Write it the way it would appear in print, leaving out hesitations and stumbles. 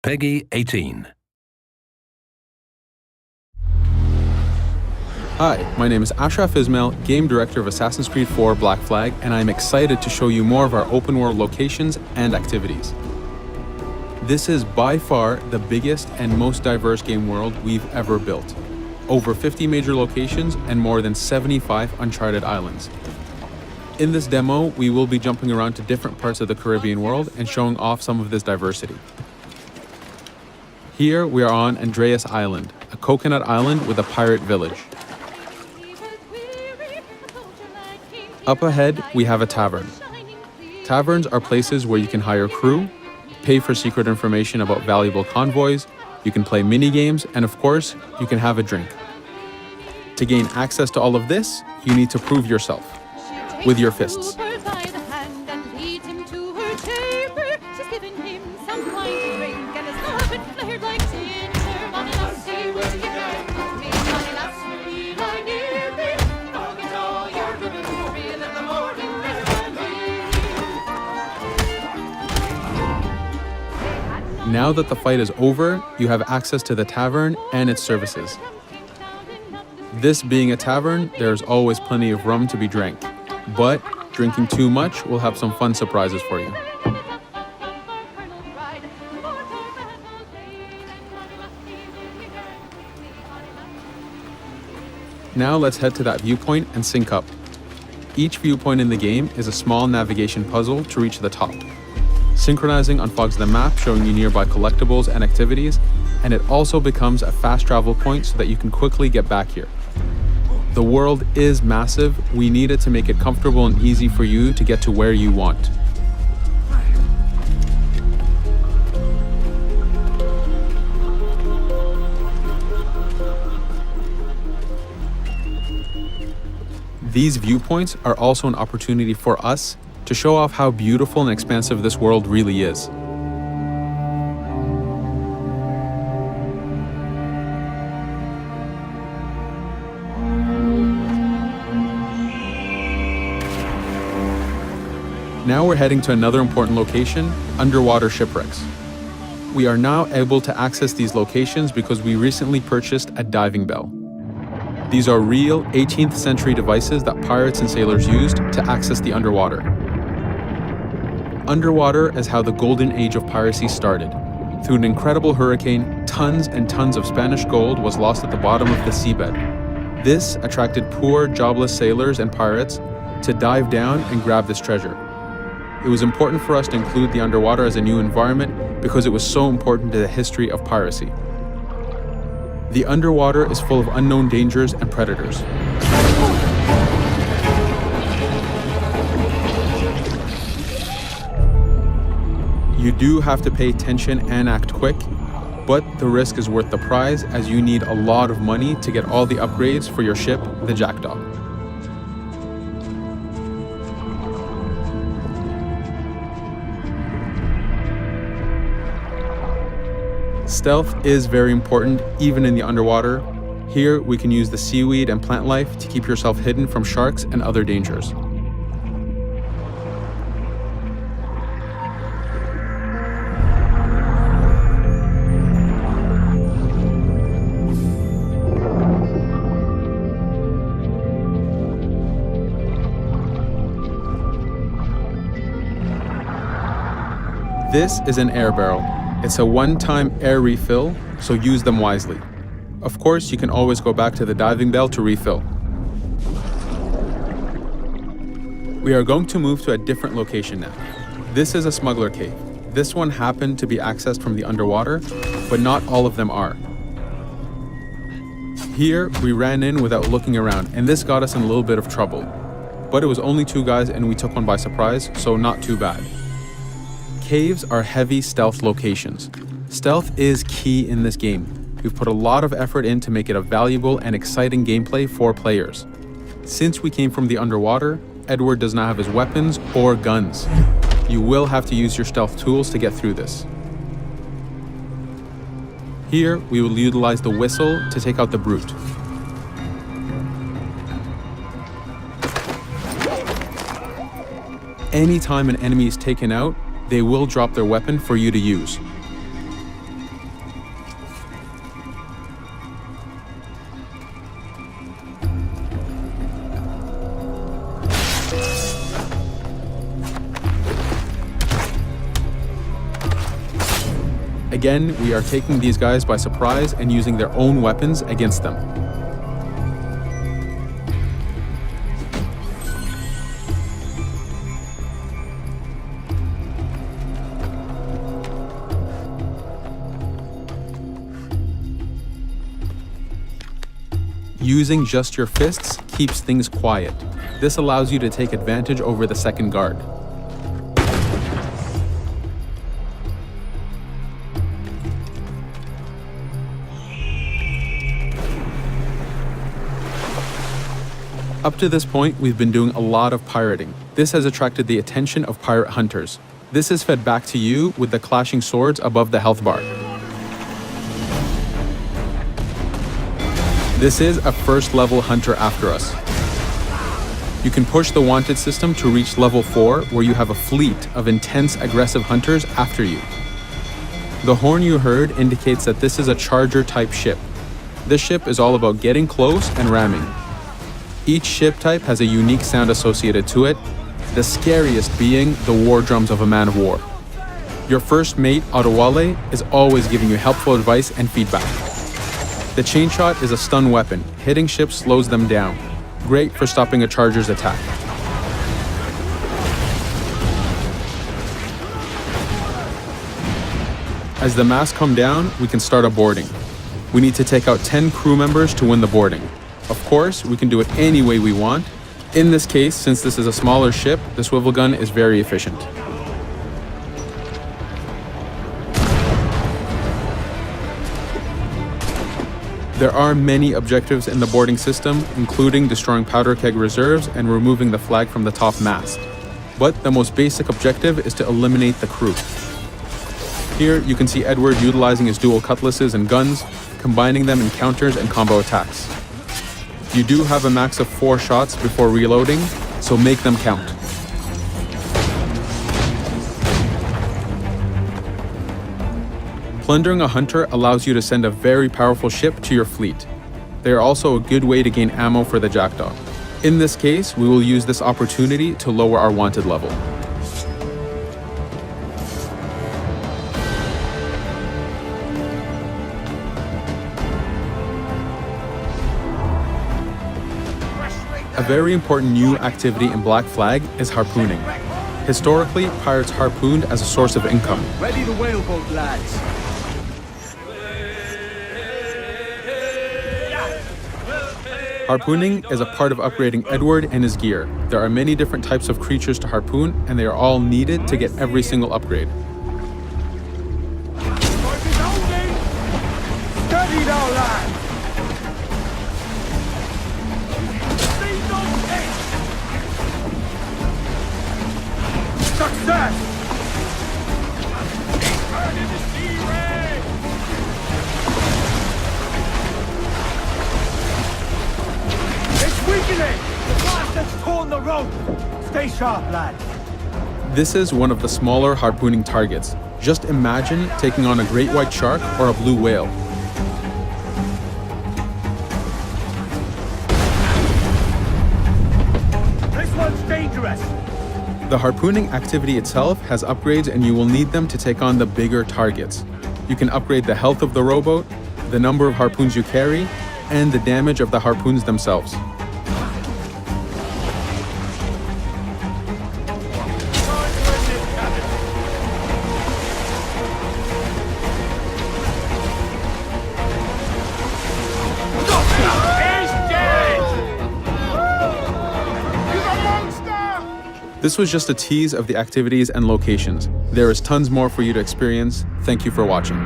PEGI 18. Hi, my name is Ashraf Ismail, Game Director of Assassin's Creed 4 Black Flag, and I'm excited to show you more of our open world locations and activities. This is by far the biggest and most diverse game world we've ever built. Over 50 major locations and more than 75 uncharted islands. In this demo, we will be jumping around to different parts of the Caribbean world and showing off some of this diversity. Here we are on Andreas Island, a coconut island with a pirate village. Up ahead, we have a tavern. Taverns are places where you can hire crew, pay for secret information about valuable convoys, you can play mini-games, and of course, you can have a drink. To gain access to all of this, you need to prove yourself with your fists. Now that the fight is over, you have access to the tavern and its services. This being a tavern, there's always plenty of rum to be drank, but drinking too much will have some fun surprises for you. Now let's head to that viewpoint and sync up. Each viewpoint in the game is a small navigation puzzle to reach the top. Synchronizing unfogs the map, showing you nearby collectibles and activities, and it also becomes a fast travel point so that you can quickly get back here. The world is massive. We need it to make it comfortable and easy for you to get to where you want. These viewpoints are also an opportunity for us to show off how beautiful and expansive this world really is. Now we're heading to another important location, underwater shipwrecks. We are now able to access these locations because we recently purchased a diving bell. These are real 18th century devices that pirates and sailors used to access the underwater. Underwater is how the golden age of piracy started. Through an incredible hurricane, tons and tons of Spanish gold was lost at the bottom of the seabed. This attracted poor, jobless sailors and pirates to dive down and grab this treasure. It was important for us to include the underwater as a new environment because it was so important to the history of piracy. The underwater is full of unknown dangers and predators. You do have to pay attention and act quick, but the risk is worth the prize as you need a lot of money to get all the upgrades for your ship, the Jackdaw. Stealth is very important even in the underwater. Here we can use the seaweed and plant life to keep yourself hidden from sharks and other dangers. This is an air barrel. It's a one-time air refill, so use them wisely. Of course, you can always go back to the diving bell to refill. We are going to move to a different location now. This is a smuggler cave. This one happened to be accessed from the underwater, but not all of them are. Here, we ran in without looking around, and this got us in a little bit of trouble. But it was only two guys and we took one by surprise, so not too bad. Caves are heavy stealth locations. Stealth is key in this game. We've put a lot of effort in to make it a valuable and exciting gameplay for players. Since we came from the underwater, Edward does not have his weapons or guns. You will have to use your stealth tools to get through this. Here, we will utilize the whistle to take out the brute. Anytime an enemy is taken out, they will drop their weapon for you to use. Again, we are taking these guys by surprise and using their own weapons against them. Using just your fists keeps things quiet. This allows you to take advantage over the second guard. Up to this point, we've been doing a lot of pirating. This has attracted the attention of pirate hunters. This is fed back to you with the clashing swords above the health bar. This is a first level hunter after us. You can push the wanted system to reach level 4, where you have a fleet of intense aggressive hunters after you. The horn you heard indicates that this is a charger type ship. This ship is all about getting close and ramming. Each ship type has a unique sound associated to it, the scariest being the war drums of a man of war. Your first mate, Adewale, is always giving you helpful advice and feedback. The chain shot is a stun weapon. Hitting ships slows them down. Great for stopping a charger's attack. As the masts come down, we can start a boarding. We need to take out 10 crew members to win the boarding. Of course, we can do it any way we want. In this case, since this is a smaller ship, the swivel gun is very efficient. There are many objectives in the boarding system, including destroying powder keg reserves and removing the flag from the top mast. But the most basic objective is to eliminate the crew. Here you can see Edward utilizing his dual cutlasses and guns, combining them in counters and combo attacks. You do have a max of 4 shots before reloading, so make them count. Plundering a hunter allows you to send a very powerful ship to your fleet. They are also a good way to gain ammo for the Jackdaw. In this case, we will use this opportunity to lower our wanted level. A very important new activity in Black Flag is harpooning. Historically, pirates harpooned as a source of income. Ready the whaleboat, lads. Harpooning is a part of upgrading Edward and his gear. There are many different types of creatures to harpoon, and they are all needed to get every single upgrade. Steady now, lads. Success! It's weakening! The blast has torn the rope! Stay sharp, lads. This is one of the smaller harpooning targets. Just imagine taking on a great white shark or a blue whale. This one's dangerous! The harpooning activity itself has upgrades, and you will need them to take on the bigger targets. You can upgrade the health of the rowboat, the number of harpoons you carry, and the damage of the harpoons themselves. This was just a tease of the activities and locations. There is tons more for you to experience. Thank you for watching.